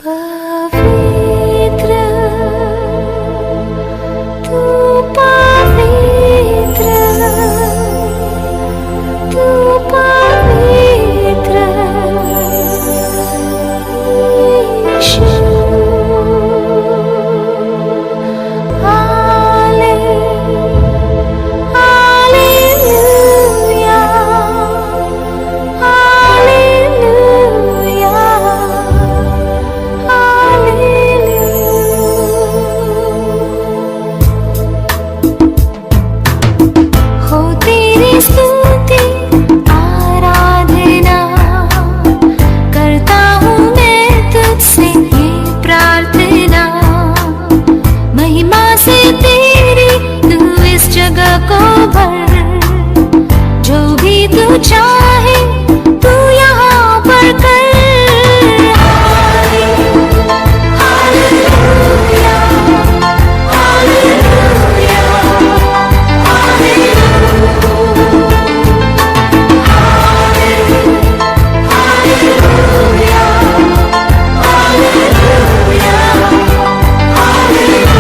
पवित्र तू पवित्र तू पवित्र यीशु चाहे तू यहाँ पर कर। हालेलुया हालेलुया हालेलुया हालेलुया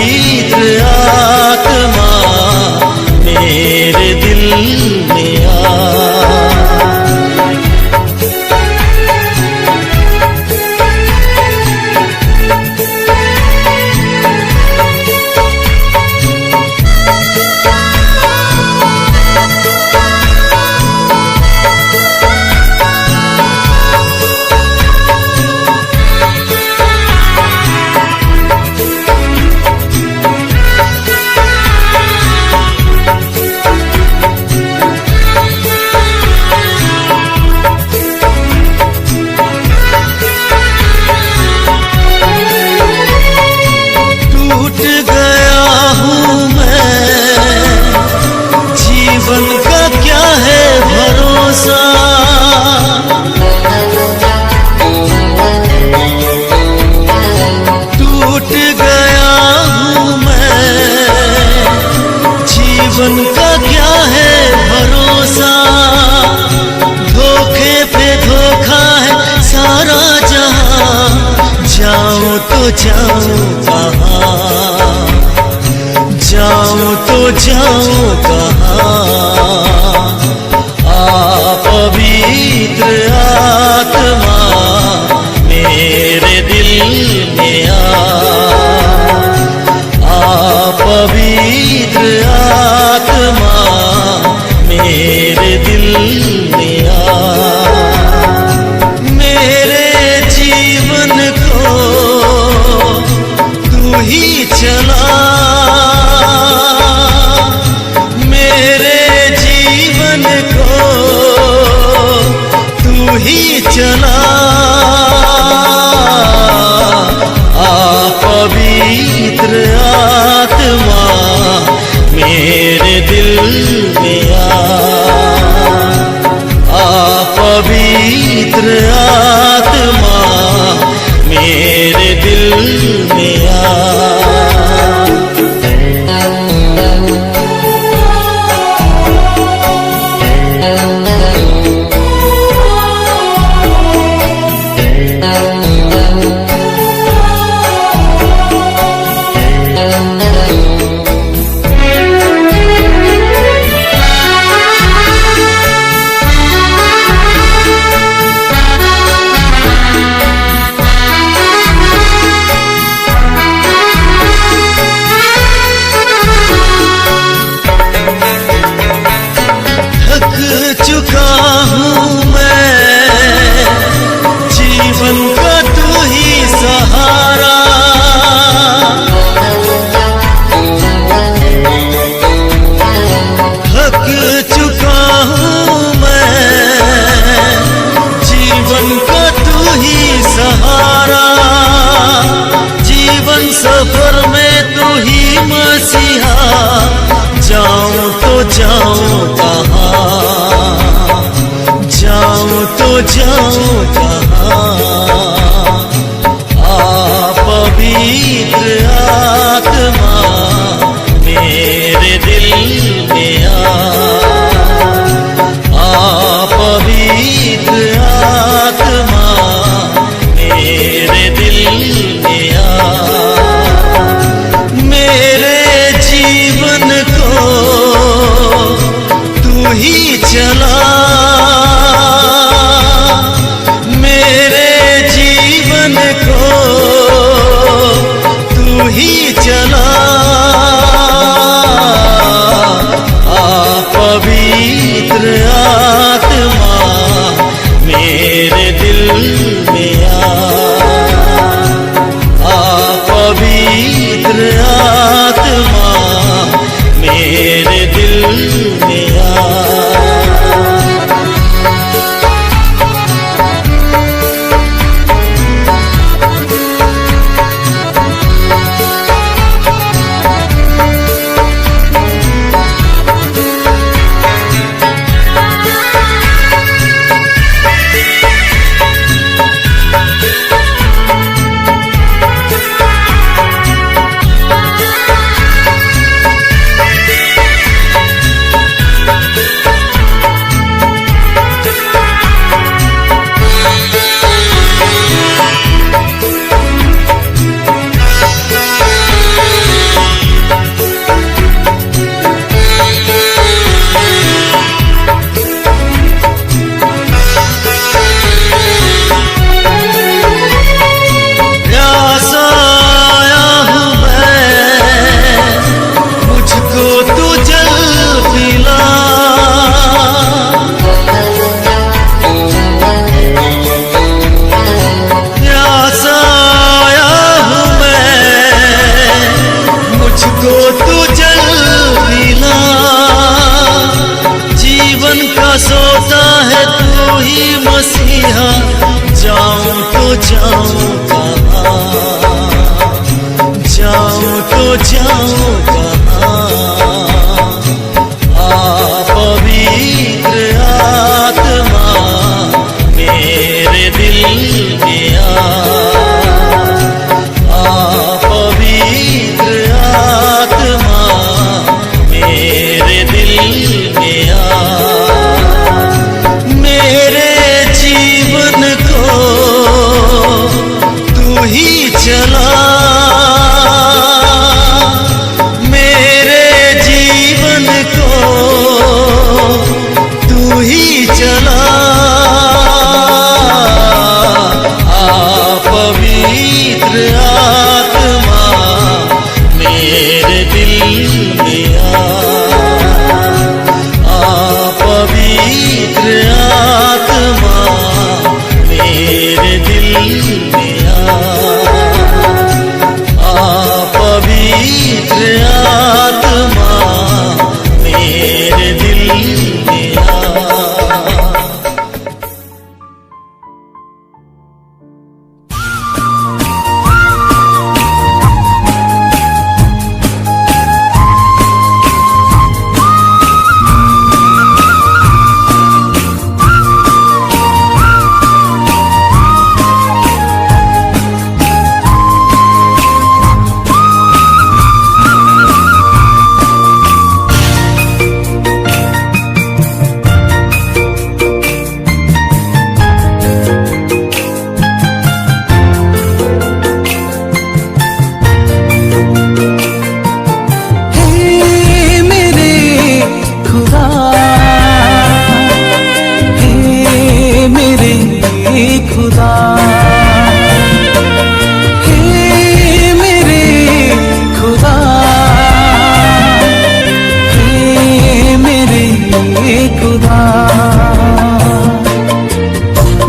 पवित्र आत्मा मेरे दिल में आ। टूट गया हूँ मैं, जीवन का क्या है भरोसा। टूट गया हूँ मैं, जीवन का क्या है भरोसा। धोखे पे धोखा है सारा जहां, जाऊं तो जाऊं कहाँ, जाऊं तो जाऊं कहाँ। आ पवित्र आत्मा मेरे दिल में आ पवित्र आत्मा मेरे दिल में आ। मेरे जीवन को तू ही चला, मेरे जीवन को तू ही चला। आ पवित्र आत्मा मेरे दिल में आ पवित्र आत्मा मेरे दिल में आ। मसीहा, जाऊं तो जाऊं कहाँ, जाऊं तो जाऊं कहाँ। पवित्र आत्मा मेरे दिल में पवित्र आत्मा मेरे दिल में मेरे जीवन को तू ही चला, मेरे जीवन को तू ही चला। पवित्र आत्मा मेरे दिल में पवित्र आत्मा मेरे दिल में पवित्र आत्मा मेरे दिल में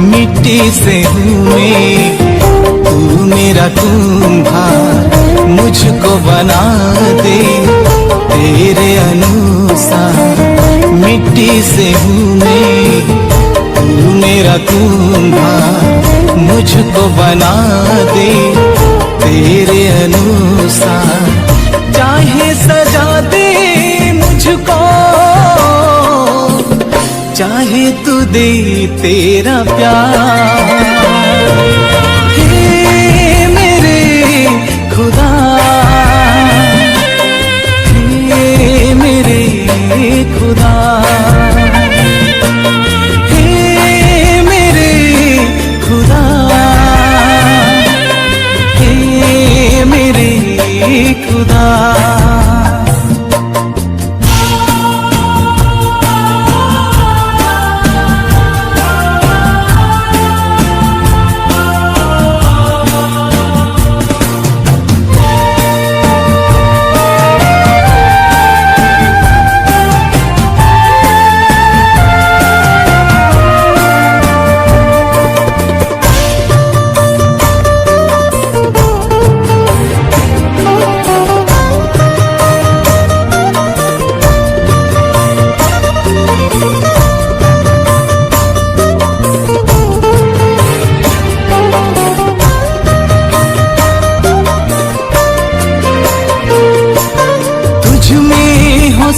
मिट्टी से हूँ मैं, तू मेरा कुम्हार, मुझको बना दे तेरे अनुसार। मिट्टी से हूँ मैं, तू मेरा कुम्हार, मुझको बना दे तेरे अनुसार। चाहे सजा दे मुझको, चाहे तू दे तेरा प्यार। हे मेरे खुदा, हे मेरे खुदा, हे मेरे खुदा, हे मेरे खुदा।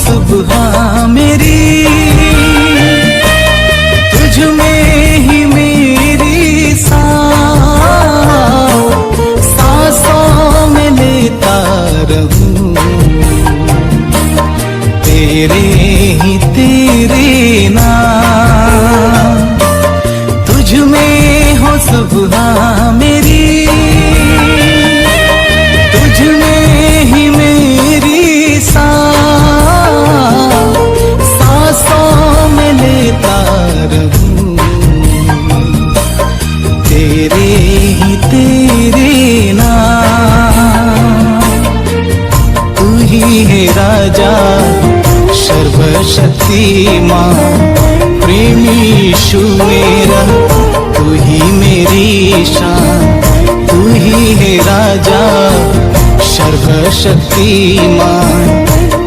सुबह मेरी, तुझ में ही मेरी सांसों में लेता रहूं, तेरे ही तेरे नाम। तुझ में हो सुबह मेरी, तुझ में ही मेरी सांसों में लेता रहूं, तेरे ही तेरे नाम। तू ही है राजा सर्वशक्तिमान, प्रेमी यीशु मेरा, तू ही मेरी शान। तू ही है राजा सर्वशक्तिमान,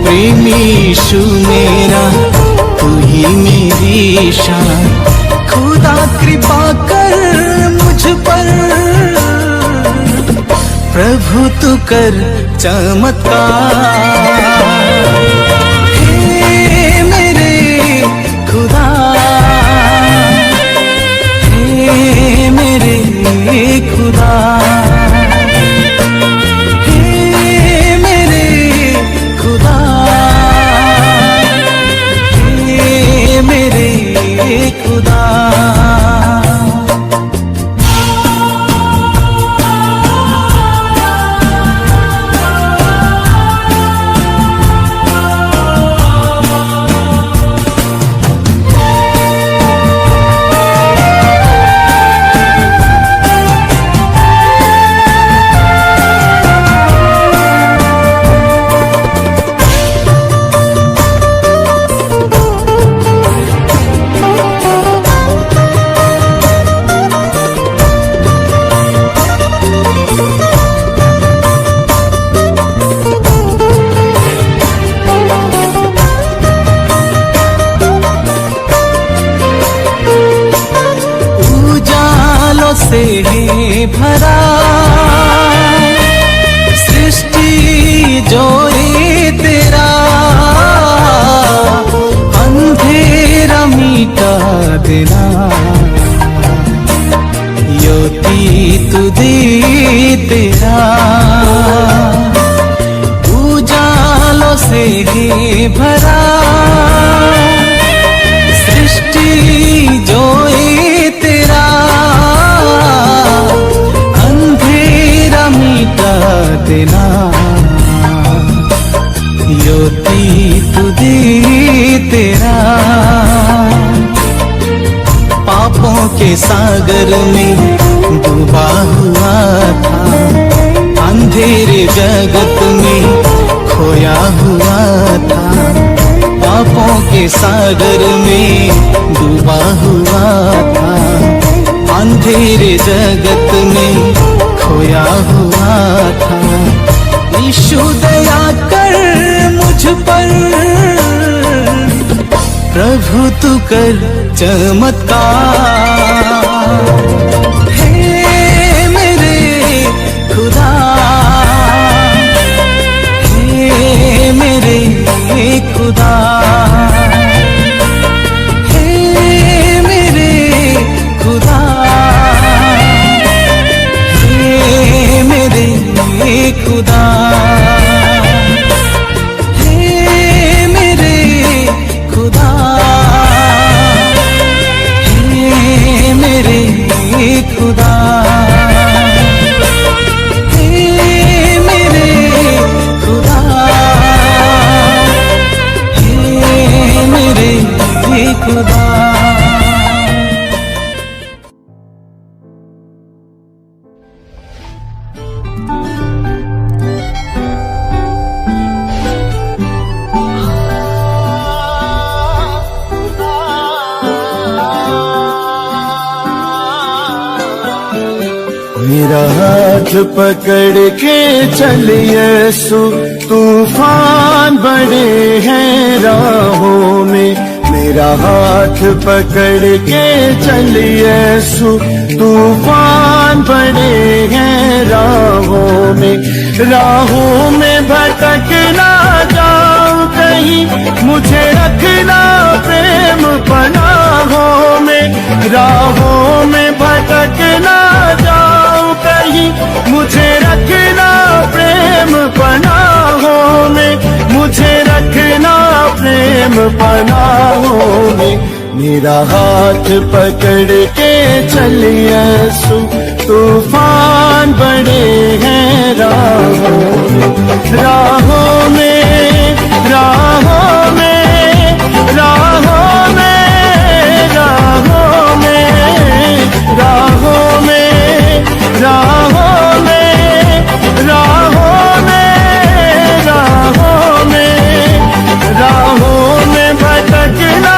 प्रेमी यीशु मेरा, तू ही मेरी शान। खुदा कृपा कर मुझ पर, प्रभु तू कर चमत्कार। हे मेरे खुदा, हे मेरे खुदा, हे मेरे खुदा, हे मेरे खुदा। से है भरा सृष्टि जो ये तेरा, अंधेरा मिटा देना, योती तुझे तेरा। उजालों से है भरा सृष्टि जो ये तेरा, अंधेरा मिटा देना, योती तुझे तेरा। पापों के सागर में डूबा हुआ था, अंधेरे जगत में खोया हुआ था। पापों के सागर में डूबा हुआ था, अंधेरे जगत में खोया हुआ था। यीशु दया कर मुझ पर, प्रभु तू कर चमत्कार। हे मेरे खुदा, हे मेरे खुदा, हे मेरे खुदा, हे मेरे खुदा, हे मेरे खुदा, हे मेरे खुदा, हे मेरे खुदा, हे मेरे खुदा। मेरा हाथ पकड़ के चल यीशु, तूफान बड़े हैं राहों में। मेरा हाथ पकड़ के चल यीशु, तूफान बड़े हैं राहों में। राहों में भटक ना जाऊं कहीं, मुझे रखना प्रेम पनाहों में। राहों में भटक ना जाऊं कहीं, मुझे रखना प्रेम पनाहों में। मुझे रखना प्रेम पनाहों में। मेरा हाथ पकड़ के चल यीशु, तूफान बड़े हैं राहों में। राहों में, राहों में, राहों में, राहों में, राहों में, राहों में, राहों में, राहों में, राहों में भटक ना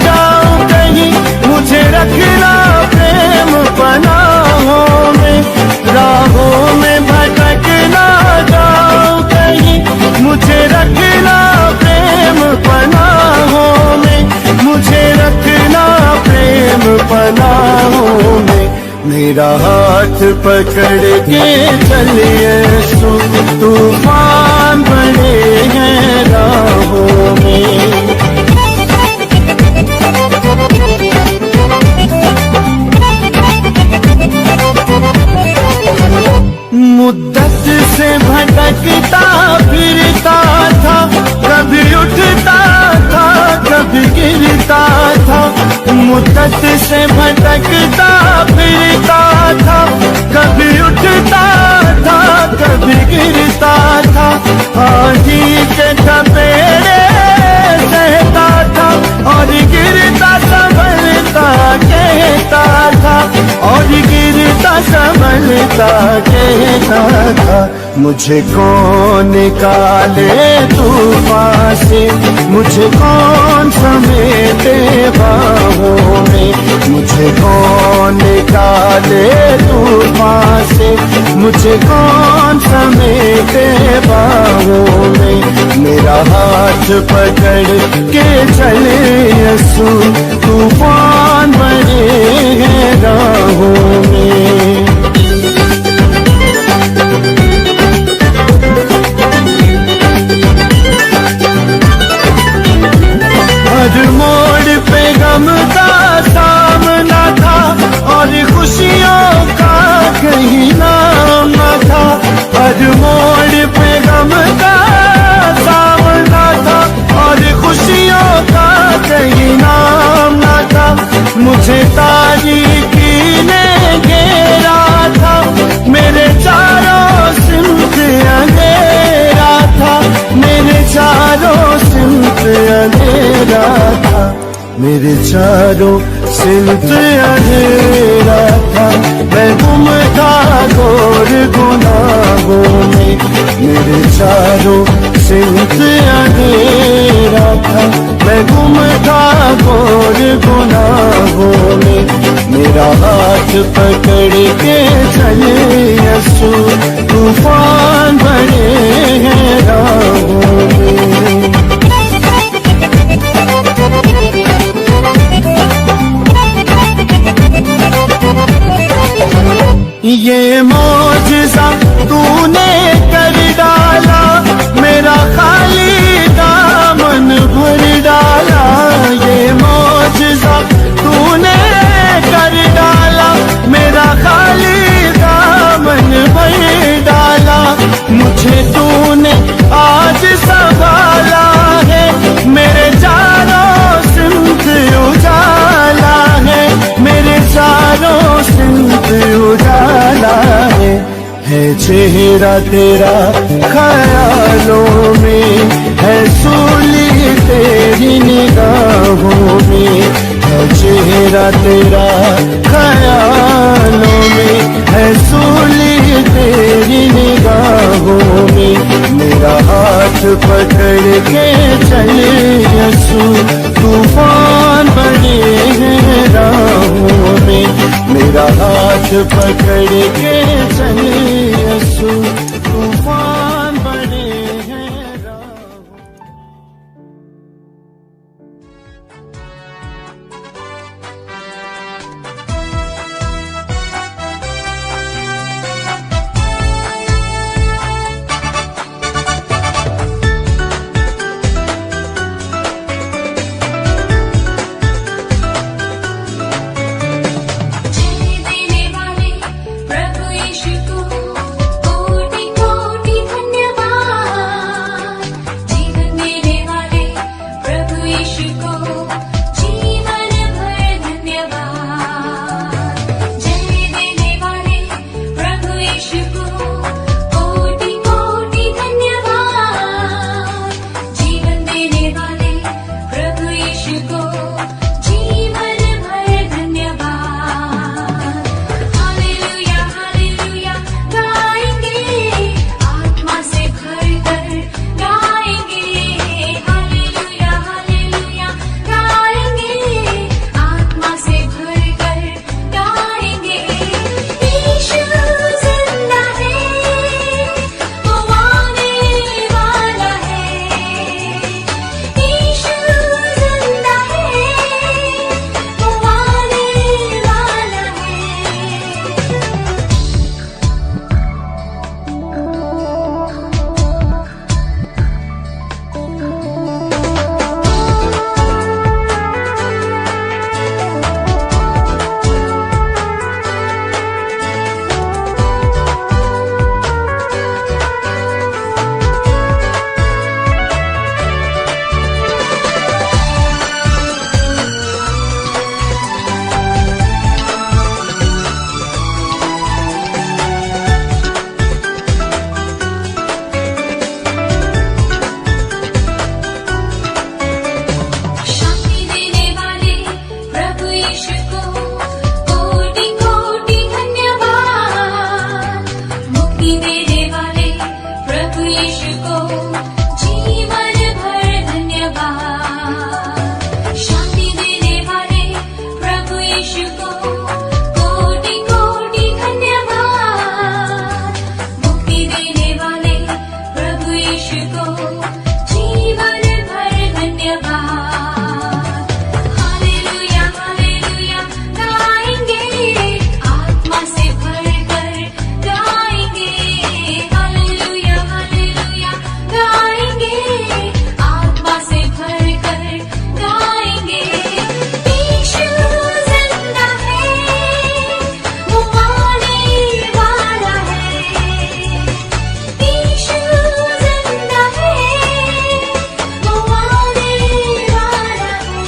जाऊं कहीं, मुझे रखना प्रेम पनाहों में। राहों में भटक ना जाऊं कहीं, मेरा हाथ पकड़ के चलिए सो तूफान बड़े हैं राहों में। मुद्दत से भटकता फिरता था, कभी उठता था कभी गिरता था। मुद्दत से भटकता फिरता था, कभी उठता था कभी गिरता था। आंधी के थपेड़े सहता था और गिरता संभलता कहता था, और गिरता संभलता कहता था। मुझे कौन निकाले तूफान से, मुझे कौन समेटे बाहों में। मुझे कौन निकाले तूफान से, मुझे कौन समेटे बाहों में। मेरा हाथ पकड़ के चले यसू तूफान बड़े हैं राहों में। हर मोड़ पे गम का सामना था और खुशियों का कहीं नाम न था। हर मोड़ पे गम का सामना था और खुशियों का कहीं नाम न था। मुझे तारीकी ने घेरा था, मेरे चारों सिमत अंधेरा था। मेरे चारों सिमत अंधेरा था, मेरे चारों सिमत अंधेरा था। मैं गुम था घोर गुनाहों में, मेरे चारों सिमत अंधेरा था। मैं गुम था घोर गुनाहों में। मेरा हाथ पकड़ के चले यसू तूफान बड़े हैं राहों में। ये मौजज़ा तूने कर डाला, मेरा खाली दामन भर डाला। ये मौजज़ा तूने कर डाला, मेरा खाली दामन भर डाला। मुझे तूने आज संभाला है, मेरे चारों सिमत उजाला है। मेरे चारों सिमत उजाला है चेहरा तेरा ख्यालों में, है सूली तेरी निगाहों में। है चेहरा तेरा ख्यालों में, है सूली तेरी निगाहों में। मेरा हाथ पकड़ के चले यसू तूफान बड़े हैं राहों में। मेरा हाथ पकड़ के चले यसू तूफान बड़े हैं राहों में। देने वाले प्रभु यीशु को कोटि जीवन भर धन्यवाद। शांति देने वाले प्रभु यीशु को कोटि कोटि धन्यवाद। मुक्ति देने वाले प्रभु यीशु को जीवन भर धन्यवाद। हालेलुया हालेलुया गाएंगे, आत्मा से भरकर गाएंगे। हालेलुया हालेलुया गाएंगे, आत्मा से भरकर गाएंगे। यीशु जिंदा है, वो आने वाला है। यीशु जिंदा है, वो आने वाला है।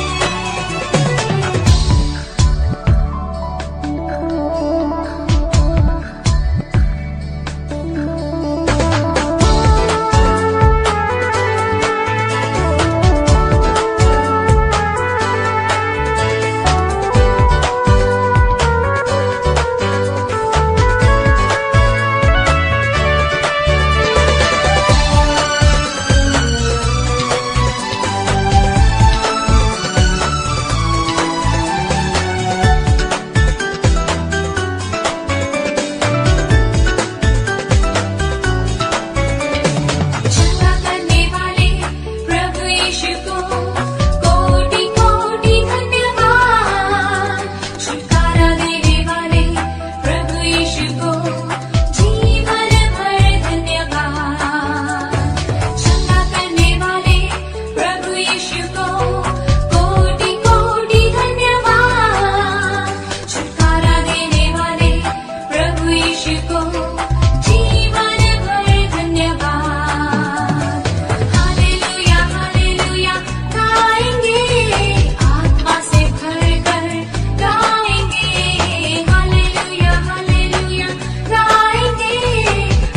चंगा करने वाले प्रभु यीशु को कोटि कोटि धन्यवाद। छुटकारा देने वाले प्रभु यीशु को जीवन भर धन्यवाद। चंगा करने वाले प्रभु यीशु को कोटि कोटि धन्यवाद। छुटकारा देने वाले प्रभु यीशु को जीवन भर धन्यवाद। हालेलुया हालेलुया गाएंगे, आत्मा से भरकर गाएंगे। हालेलुया हालेलुया गाएंगे,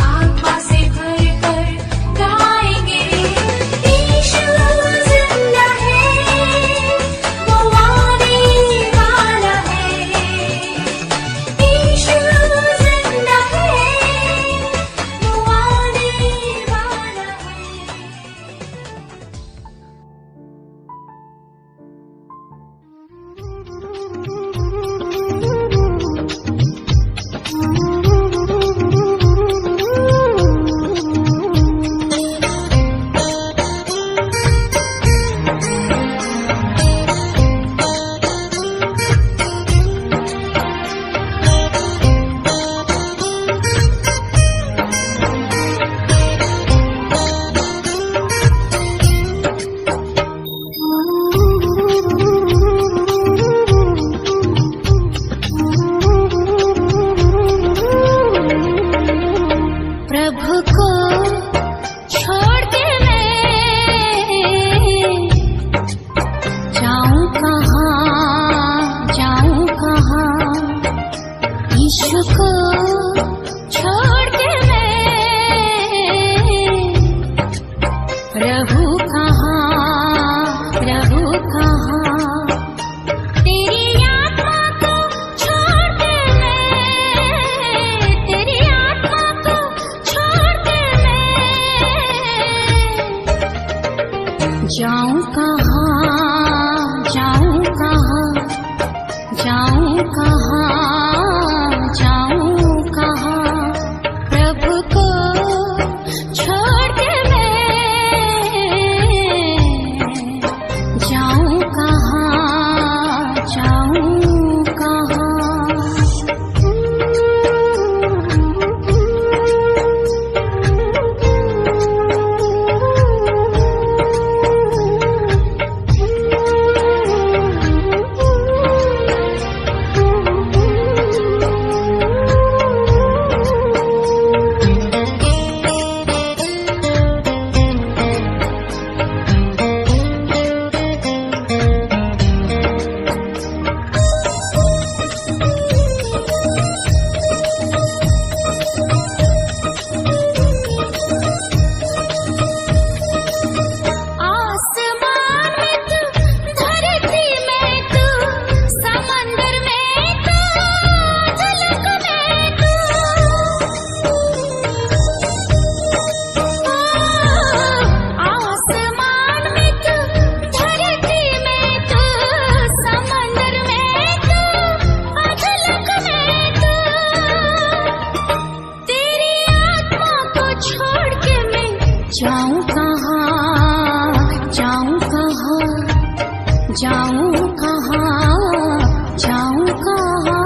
आत्मा से भरकर गाएंगे। यीशु जिंदा है, वो आने वाला है। यीशु जिंदा है, वो आने वाला है। प्रभु को छोड़ के मैं जाऊं कहाँ। यीशु को छोड़ के मैं रहूं कहाँ। तेरी आत्मा को छोड़ के मैं, तेरी आत्मा को छोड़ के मैं जाऊं कहाँ। प्रभु को छोड़ के मैं जाऊं कहाँ। कहाँ जाऊं कहाँ जाऊं कहाँ जाऊं कहाँ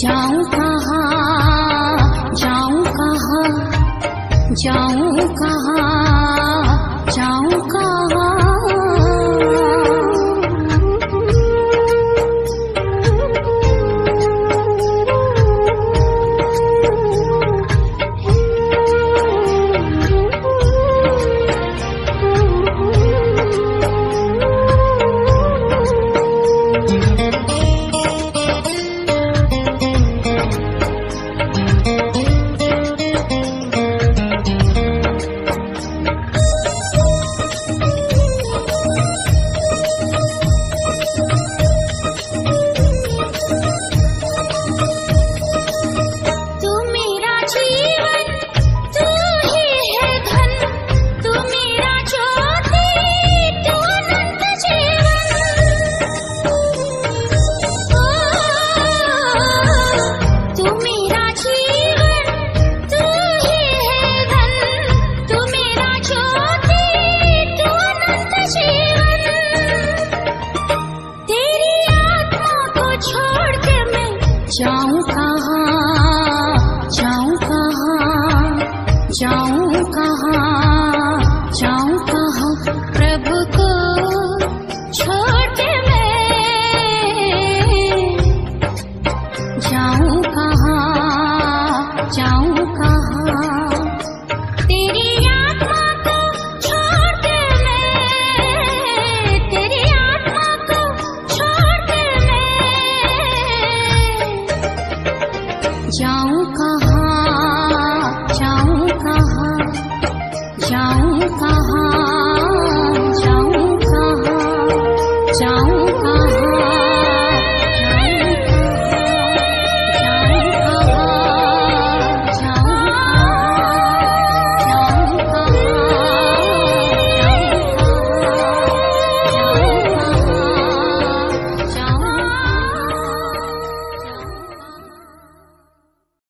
जाऊं कहाँ जाऊं कहाँ जाऊं कहाँ जाऊं कहाँ जाऊं कहाँ जाऊं कहाँ जाऊं कहाँ